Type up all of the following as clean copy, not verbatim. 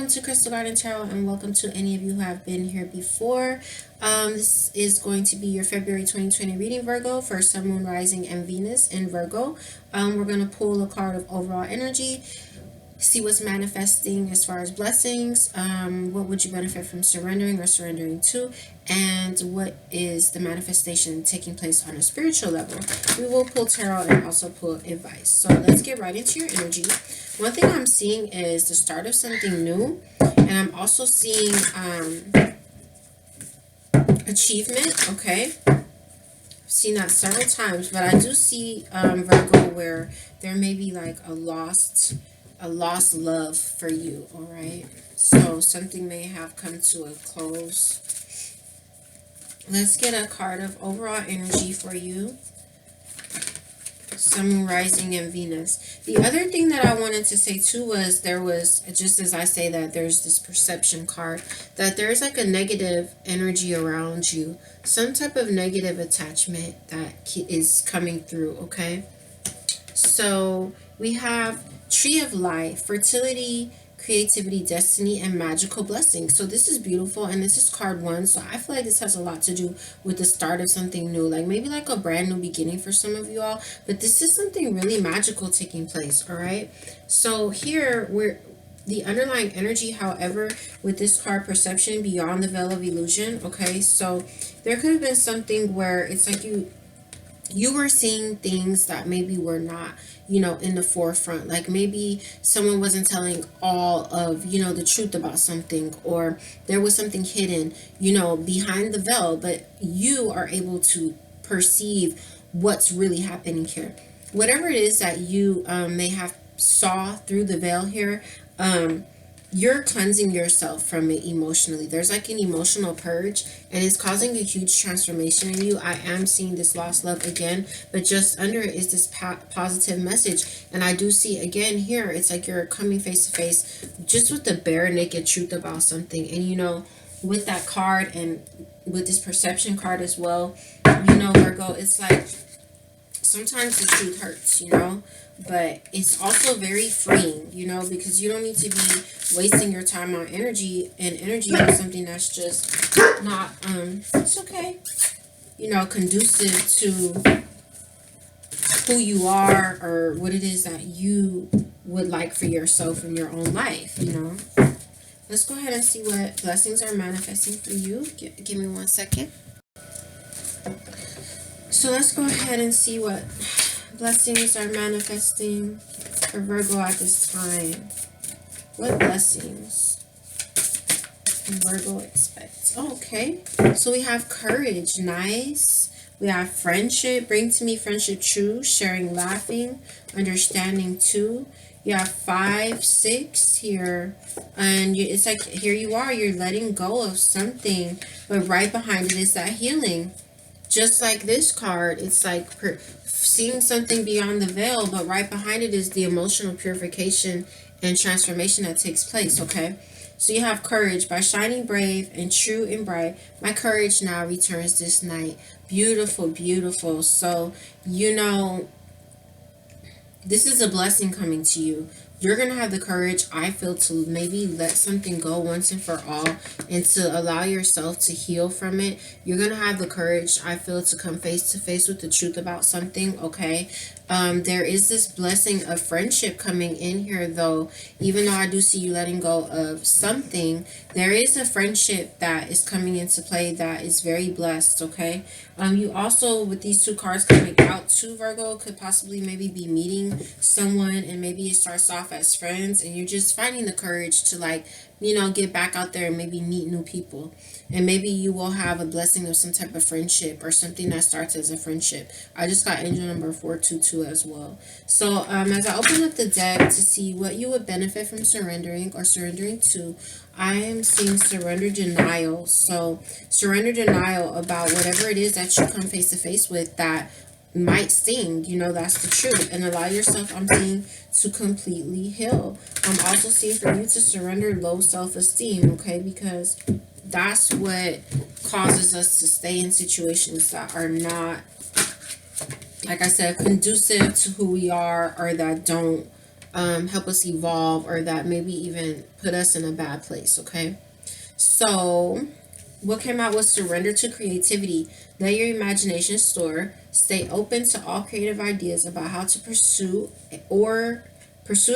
welcome to Crystal Garden Tarot, and welcome to any of you who have been here before. This is going to be your February 2020 reading, Virgo, for Sun, Moon, Rising, and Venus in Virgo. We're going to pull a card of overall energy, see what's manifesting as far as blessings, what would you benefit from surrendering or surrendering to, and what is the manifestation taking place on a spiritual level. We will pull tarot and also pull advice. So let's get right into your energy. One thing I'm seeing is the start of something new, and I'm also seeing achievement. Okay, I've seen that several times, but I do see Virgo, where there may be like a lost love for you. All right, so something may have come to a close. Let's get a card of overall energy for you. Sun, Moon, Rising, and Venus. The other thing that I wanted to say too was there was, just as I say that, there's this perception card, that there's like a negative energy around you, some type of negative attachment that is coming through. Okay, so we have Tree of Life, fertility, creativity, destiny, and magical blessings. So this is beautiful, and this is card 1. So I feel like this has a lot to do with the start of something new, like maybe like a brand new beginning for some of you all, but this is something really magical taking place. All right, so here we're the underlying energy, however, with this card, perception beyond the veil of illusion. Okay, so there could have been something where it's like you were seeing things that maybe were not, in the forefront. Like maybe someone wasn't telling all of, the truth about something, or there was something hidden, behind the veil, but you are able to perceive what's really happening here. Whatever it is that you may have saw through the veil here, you're cleansing yourself from it emotionally. There's like an emotional purge, and it's causing a huge transformation in you. I am seeing this lost love again, but just under it is this positive message. And I do see again here, it's like you're coming face to face just with the bare naked truth about something. And with that card and with this perception card as well, Virgo, it's like sometimes the truth hurts, but it's also very freeing, because you don't need to be wasting your time on energy on something that's just not, it's okay, conducive to who you are or what it is that you would like for yourself in your own life. Let's go ahead and see what blessings are manifesting for you. Give me 1 second. So let's go ahead and see what blessings are manifesting for Virgo at this time. What blessings can Virgo expect? Oh, okay. So we have courage. Nice. We have friendship. Bring to me friendship true. Sharing, laughing. Understanding too. You have 5, 6 here. And it's like here you are. You're letting go of something. But right behind it is that healing. Just like this card, it's like seeing something beyond the veil, but right behind it is the emotional purification and transformation that takes place. Okay, so you have courage. By shining brave and true and bright, my courage now returns this night. Beautiful, beautiful. So this is a blessing coming to you. You're going to have the courage, I feel, to maybe let something go once and for all, and to allow yourself to heal from it. You're going to have the courage, I feel, to come face to face with the truth about something. Okay, there is this blessing of friendship coming in here, though. Even though I do see you letting go of something, there is a friendship that is coming into play that is very blessed. Okay, you also, with these 2 cards coming out to Virgo, could possibly maybe be meeting someone, and maybe it starts off as friends, and you're just finding the courage to get back out there and maybe meet new people. And maybe you will have a blessing of some type of friendship or something that starts as a friendship. I just got angel number 422 as well. So as I open up the deck to see what you would benefit from surrendering or surrendering to, I am seeing surrender denial. So surrender denial about whatever it is that you come face to face with that might sting, that's the truth, and allow yourself, I'm seeing, to completely heal. I'm also seeing for you to surrender low self-esteem, okay, because that's what causes us to stay in situations that are not, like I said, conducive to who we are, or that don't help us evolve, or that maybe even put us in a bad place. Okay, so what came out was surrender to creativity. Let your imagination soar. Stay open to all creative ideas about how to pursue a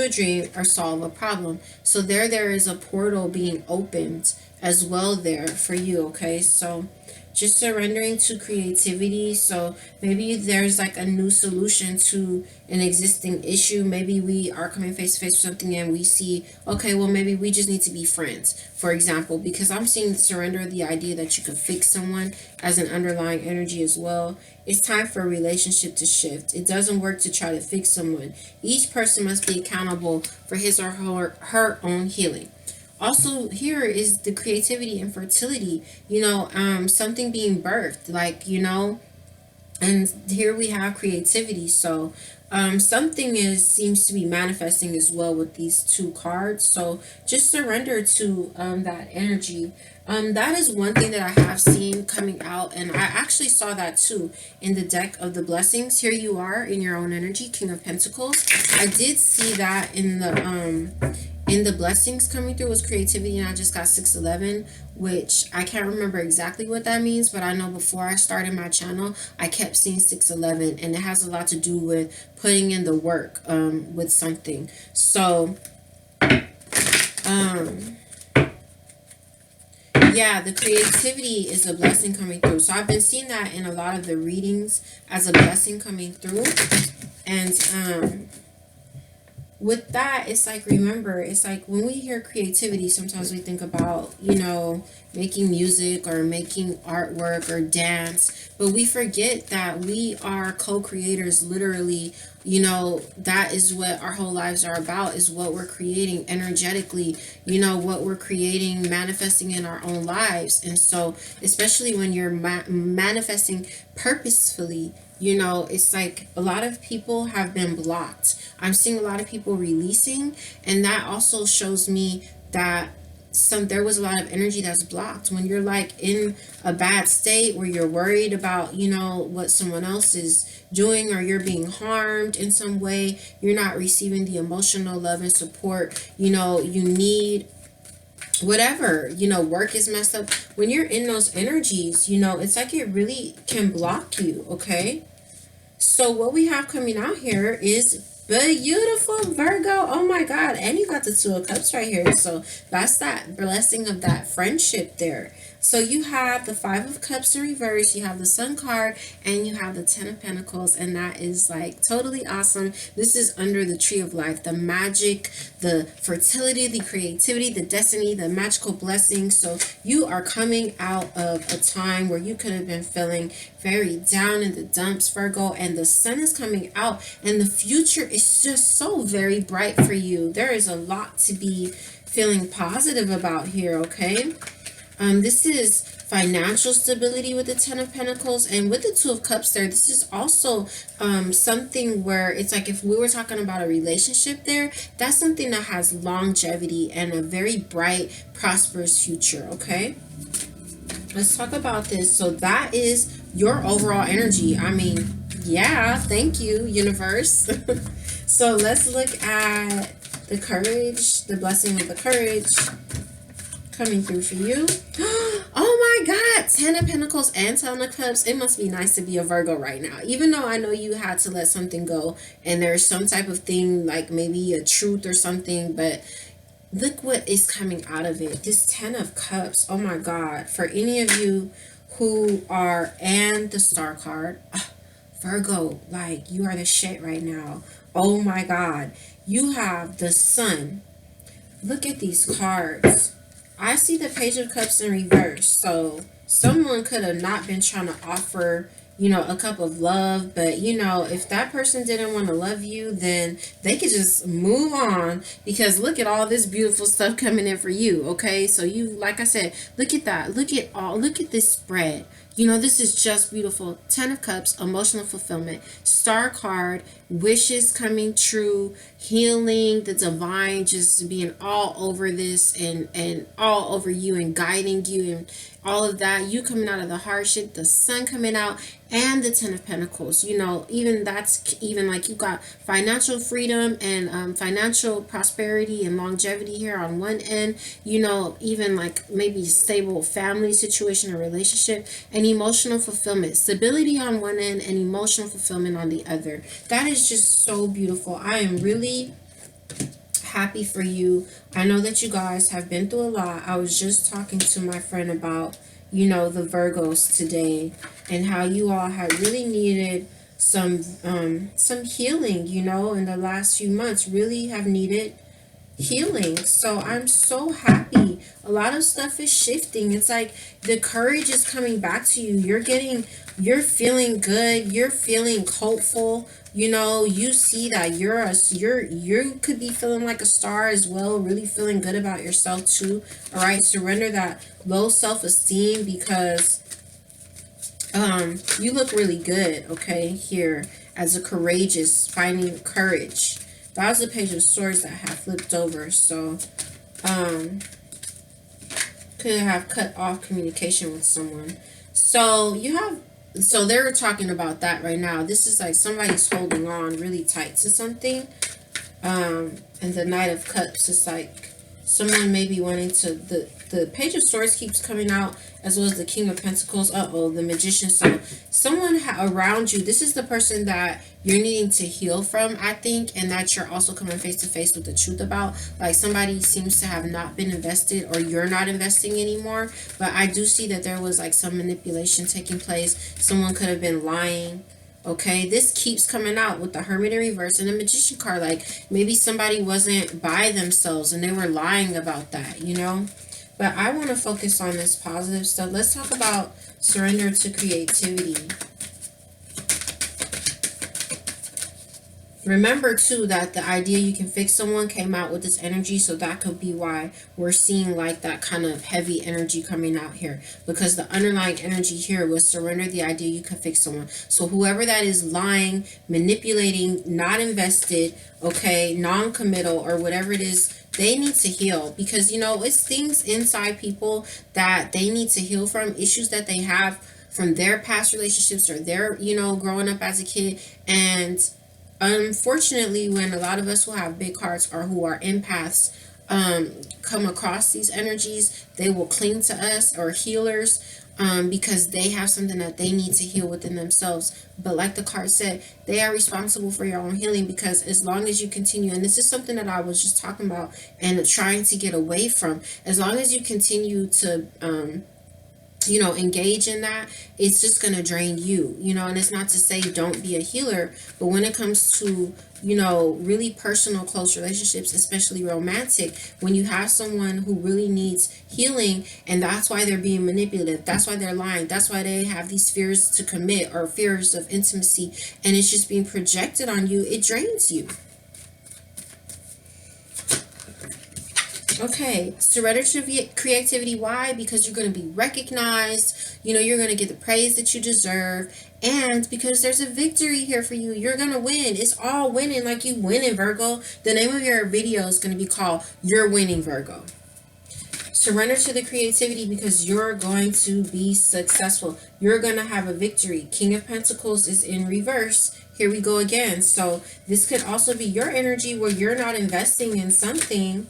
dream or solve a problem. So there is a portal being opened as well there for you. Okay, so just surrendering to creativity. So maybe there's like a new solution to an existing issue. Maybe we are coming face to face with something and we see, okay, well, maybe we just need to be friends, for example, because I'm seeing surrender the idea that you could fix someone as an underlying energy as well. It's time for a relationship to shift. It doesn't work to try to fix someone. Each person must be accountable for his or her own healing. Also, here is the creativity and fertility, something being birthed, like, and here we have creativity. So something is seems to be manifesting as well with these two cards. So just surrender to that energy. That is one thing that I have seen coming out, and I actually saw that too in the deck of the blessings. Here you are in your own energy, King of Pentacles. I did see that in the blessings coming through was creativity, and I just got 611, which I can't remember exactly what that means, but I know before I started my channel I kept seeing 611, and it has a lot to do with putting in the work with something. So yeah, the creativity is a blessing coming through. So I've been seeing that in a lot of the readings as a blessing coming through. And with that, it's like, remember, it's like when we hear creativity, sometimes we think about, making music or making artwork or dance, but we forget that we are co-creators, literally. That is what our whole lives are about, is what we're creating energetically, what we're creating, manifesting in our own lives. And so, especially when you're manifesting purposefully, it's like a lot of people have been blocked. I'm seeing a lot of people releasing, and that also shows me that there was a lot of energy that's blocked when you're like in a bad state where you're worried about what someone else is doing, or you're being harmed in some way. You're not receiving the emotional love and support you need, whatever. Work is messed up. When you're in those energies, it's like it really can block you. Okay, so what we have coming out here is beautiful, Virgo. Oh my God. And you got the Two of Cups right here. So that's that blessing of that friendship there. So you have the Five of Cups in reverse, you have the Sun card, and you have the Ten of Pentacles, and that is like totally awesome. This is under the Tree of Life, the magic, the fertility, the creativity, the destiny, the magical blessing. So you are coming out of a time where you could have been feeling very down in the dumps, Virgo, and the sun is coming out, and the future is just so very bright for you. There is a lot to be feeling positive about here. Okay, this is financial stability with the Ten of Pentacles, and with the Two of Cups there, this is also something where it's like, if we were talking about a relationship there, that's something that has longevity and a very bright, prosperous future. Okay, let's talk about this. So that is your overall energy. I mean, yeah, thank you, universe. So let's look at the courage, the blessing of the courage coming through for you. Oh my God, Ten of Pentacles and Ten of Cups. It must be nice to be a Virgo right now, even though I know you had to let something go and there's some type of thing, like maybe a truth or something, but look what is coming out of it. This Ten of Cups. Oh my God. For any of you who are, and the Star card, Virgo, like, you are the shit right now. Oh my God. You have the Sun. Look at these cards. I see the Page of Cups in reverse. So someone could have not been trying to offer, a cup of love. But, if that person didn't want to love you, then they could just move on, because look at all this beautiful stuff coming in for you. Okay, so you, like I said, look at that. Look at this spread. This is just beautiful. Ten of Cups, emotional fulfillment. Star card, wishes coming true, healing, the divine just being all over this and all over you and guiding you and all of that. You coming out of the hardship, the sun coming out, and the Ten of Pentacles. You know, even that's even like you got financial freedom and financial prosperity and longevity here on one end. You know, even like maybe stable family situation or relationship, and emotional fulfillment, stability on one end and emotional fulfillment on the other. That is just so beautiful. I am really happy for you. I know that you guys have been through a lot. I was just talking to my friend about, you know, the Virgos today and how you all had really needed some healing, you know, in the last few months. Really have needed healing. So I'm so happy. A lot of stuff is shifting. It's like the courage is coming back to you. You're feeling good. You're feeling hopeful. You know, you see that you could be feeling like a star as well, really feeling good about yourself too. All right, surrender that low self-esteem because you look really good, okay, here as a courageous, finding courage. That was the Page of Swords that had flipped over. So, could have cut off communication with someone. So, so they're talking about that right now. This is like somebody's holding on really tight to something. And the Knight of Cups is like someone maybe wanting to, the Page of Swords keeps coming out, as well as the King of Pentacles. The Magician. So someone around you, this is the person that you're needing to heal from, I think, and that you're also coming face to face with the truth about. Like somebody seems to have not been invested, or you're not investing anymore. But I do see that there was like some manipulation taking place. Someone could have been lying. Okay, this keeps coming out with the Hermit in reverse and the Magician card. Like maybe somebody wasn't by themselves and they were lying about that, you know. But I want to focus on this positive stuff. Let's talk about surrender to creativity. Remember too that the idea you can fix someone came out with this energy, so that could be why we're seeing like that kind of heavy energy coming out here, because the underlying energy here was surrender the idea you can fix someone. So whoever that is lying, manipulating, not invested, okay, non-committal, or whatever it is, they need to heal, because you know it's things inside people that they need to heal from, issues that they have from their past relationships or their, you know, growing up as a kid. And unfortunately, when a lot of us who have big hearts or who are empaths come across these energies, they will cling to us, or healers, because they have something that they need to heal within themselves. But like the card said, they are responsible for your own healing, because as long as you continue, and this is something that I was just talking about and trying to get away from, as long as you continue to you know, engage in that, it's just going to drain you, you know. And it's not to say don't be a healer, but when it comes to, you know, really personal, close relationships, especially romantic, when you have someone who really needs healing, and that's why they're being manipulative, that's why they're lying, that's why they have these fears to commit or fears of intimacy, and it's just being projected on you, it drains you. Okay, surrender to creativity. Why? Because you're going to be recognized. You know, you're going to get the praise that you deserve. And because there's a victory here for you. You're going to win. It's all winning, like you winning, Virgo. The name of your video is going to be called You're Winning, Virgo. Surrender to the creativity because you're going to be successful. You're going to have a victory. King of Pentacles is in reverse. Here we go again. So this could also be your energy where you're not investing in something.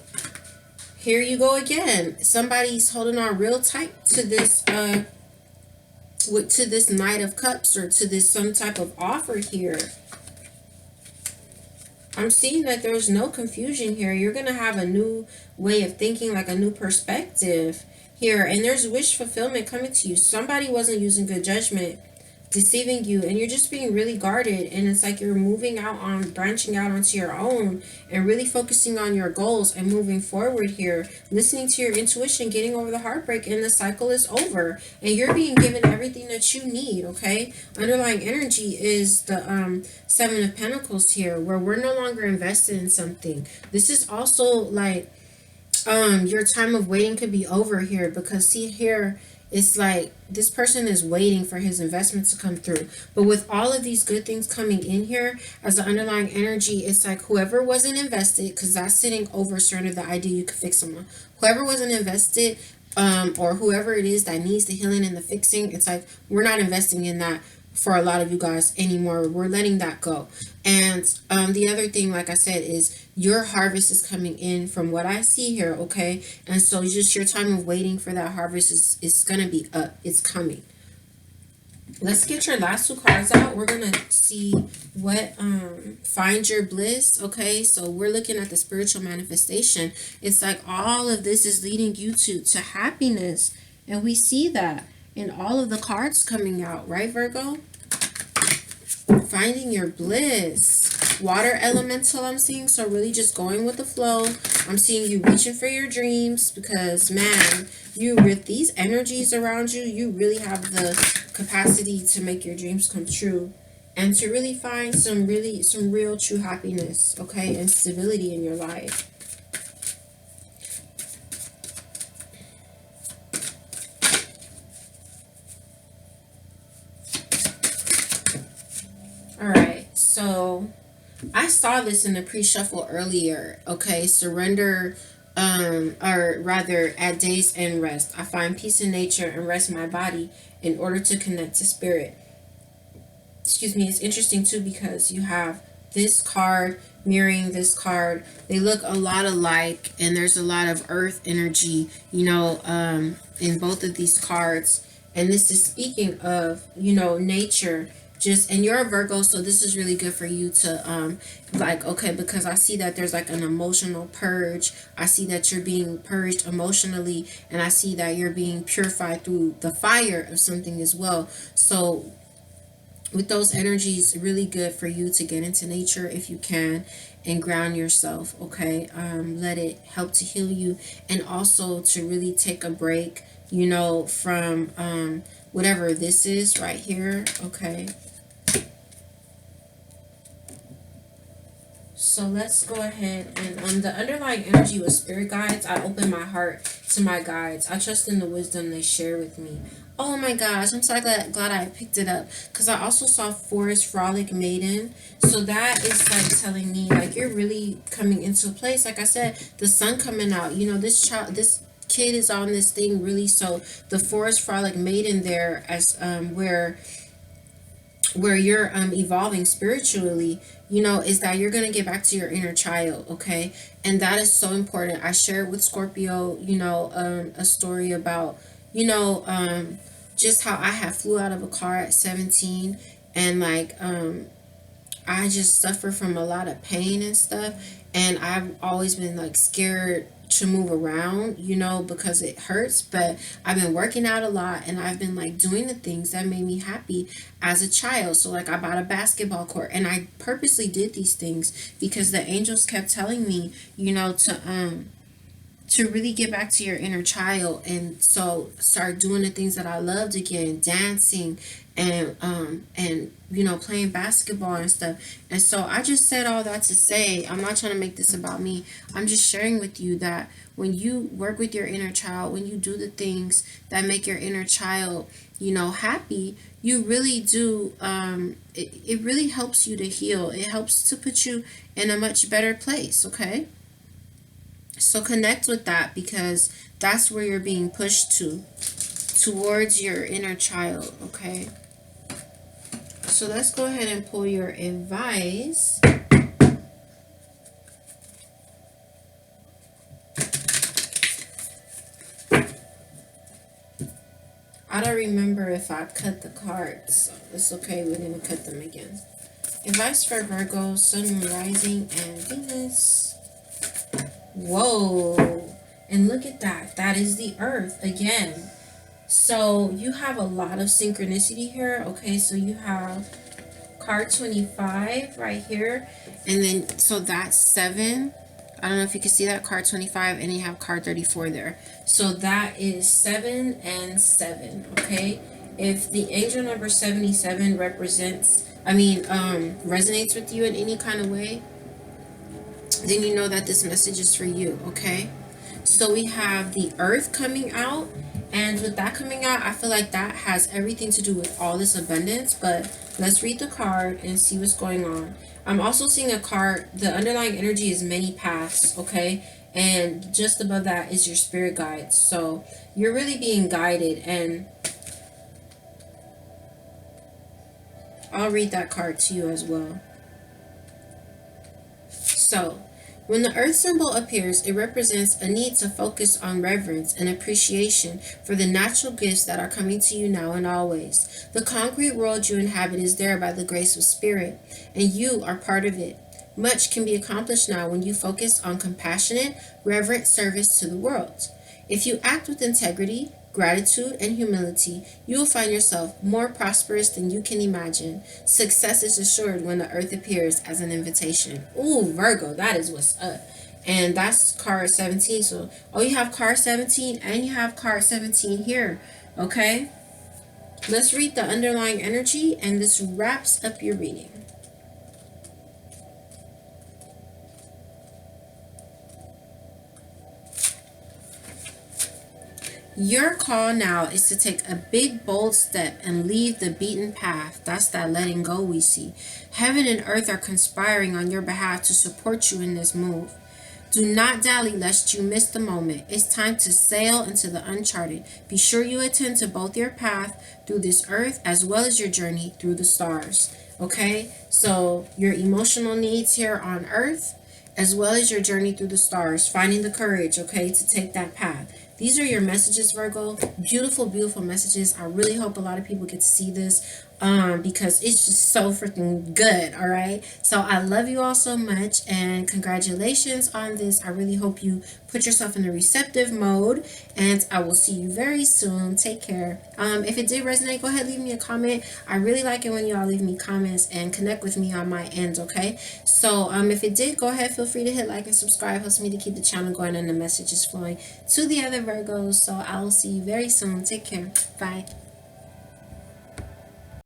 Here you go again. Somebody's holding on real tight to this to this Knight of Cups, or to this some type of offer here. I'm seeing that there's no confusion here. You're going to have a new way of thinking, like a new perspective here. And there's wish fulfillment coming to you. Somebody wasn't using good judgment, deceiving you, and you're just being really guarded. And it's like you're moving out on, branching out onto your own and really focusing on your goals and moving forward here, listening to your intuition, getting over the heartbreak, and the cycle is over and you're being given everything that you need. Okay, underlying energy is the Seven of Pentacles here, where we're no longer invested in something. This is also like your time of waiting could be over here, because see here, It's like this person is waiting for his investment to come through. But with all of these good things coming in here as the underlying energy, it's like whoever wasn't invested, because that's sitting over surrender the idea you could fix someone. Whoever wasn't invested, or whoever it is that needs the healing and the fixing, it's like we're not investing in that for a lot of you guys anymore. We're letting that go. And the other thing, like I said, is your harvest is coming in from what I see here, okay? And so just your time of waiting for that harvest is going to be up. It's coming. Let's get your last two cards out. We're going to see what find your bliss, okay? So we're looking at the spiritual manifestation. It's like all of this is leading you to happiness. And we see that in all of the cards coming out, right, Virgo? Finding your bliss. Water elemental, I'm seeing. So really just going with the flow. I'm seeing you reaching for your dreams because, man, you with these energies around you, you really have the capacity to make your dreams come true and to really find some real true happiness, okay, and stability in your life. All right, so I saw this in the pre-shuffle earlier, okay? Surrender, or rather, at day's end rest. I find peace in nature and rest my body in order to connect to spirit. Excuse me, it's interesting too because you have this card mirroring this card. They look a lot alike, and there's a lot of earth energy, in both of these cards. And this is speaking of, nature. Just, and you're a Virgo, so this is really good for you to okay, because I see that there's like an emotional purge. I see that you're being purged emotionally, and I see that you're being purified through the fire of something as well. So with those energies, really good for you to get into nature if you can and ground yourself, okay? Let it help to heal you, and also to really take a break, from whatever this is right here, okay? So let's go ahead and the underlying energy with spirit guides. I open my heart to my guides. I trust in the wisdom they share with me. Oh my gosh, I'm so glad I picked it up, because I also saw Forest Frolic Maiden. So that is like telling me like you're really coming into a place. Like I said, the sun coming out. This kid is on this thing really. So the Forest Frolic Maiden there as where you're evolving spiritually, is that you're going to get back to your inner child, okay? And that is so important. I shared with Scorpio, a story about, just how I had flew out of a car at 17, and like I just suffer from a lot of pain and stuff, and I've always been like scared to move around, because it hurts. But I've been working out a lot, and I've been like doing the things that made me happy as a child. So like I bought a basketball court, and I purposely did these things because the angels kept telling me, to really get back to your inner child, and so start doing the things that I loved again, dancing and playing basketball and stuff. And so I just said all that to say, I'm not trying to make this about me. I'm just sharing with you that when you work with your inner child, when you do the things that make your inner child, happy, you really do, it really helps you to heal. It helps to put you in a much better place, okay? So connect with that, because that's where you're being pushed towards your inner child, okay? So let's go ahead and pull your advice. I don't remember if I cut the cards, so it's okay, we're going to cut them again. Advice for Virgo, Sun, Moon, Rising, and Venus. Whoa, and look at that. That is the earth again. So you have a lot of synchronicity here, okay? So you have card 25 right here, and then so that's 7. I don't know if you can see that, card 25, and you have card 34 there. So that is 7 and 7, okay? If the angel number 77 resonates with you in any kind of way, then you know that this message is for you, okay? So we have the earth coming out, and with that coming out, I feel like that has everything to do with all this abundance. But let's read the card and see what's going on. I'm also seeing a card, the underlying energy is many paths, okay? And just above that is your spirit guides. So you're really being guided, and I'll read that card to you as well. So, when the earth symbol appears, it represents a need to focus on reverence and appreciation for the natural gifts that are coming to you now and always. The concrete world you inhabit is there by the grace of spirit, and you are part of it. Much can be accomplished now when you focus on compassionate, reverent service to the world. If you act with integrity, gratitude, and humility, you will find yourself more prosperous than you can imagine. Success is assured when the earth appears as an invitation. Ooh, Virgo, that is what's up. And that's card 17. So, oh, you have card 17 and you have card 17 here. Okay? Let's read the underlying energy, and this wraps up your reading. Your call now is to take a big, bold step and leave the beaten path. That's that letting go we see. Heaven and earth are conspiring on your behalf to support you in this move. Do not dally lest you miss the moment. It's time to sail into the uncharted. Be sure you attend to both your path through this earth as well as your journey through the stars. Okay? So your emotional needs here on earth as well as your journey through the stars. Finding the courage, okay, to take that path. These are your messages, Virgo. Beautiful, beautiful messages. I really hope a lot of people get to see this because it's just so freaking good, all right? So I love you all so much, and congratulations on this. I really hope you put yourself in a receptive mode, and I will see you very soon. Take care. If it did resonate, go ahead, leave me a comment. I really like it when y'all leave me comments and connect with me on my end, okay? So if it did, go ahead, feel free to hit like and subscribe. Helps me to keep the channel going and the messages flowing to the other Virgos. So I will see you very soon. Take care. Bye.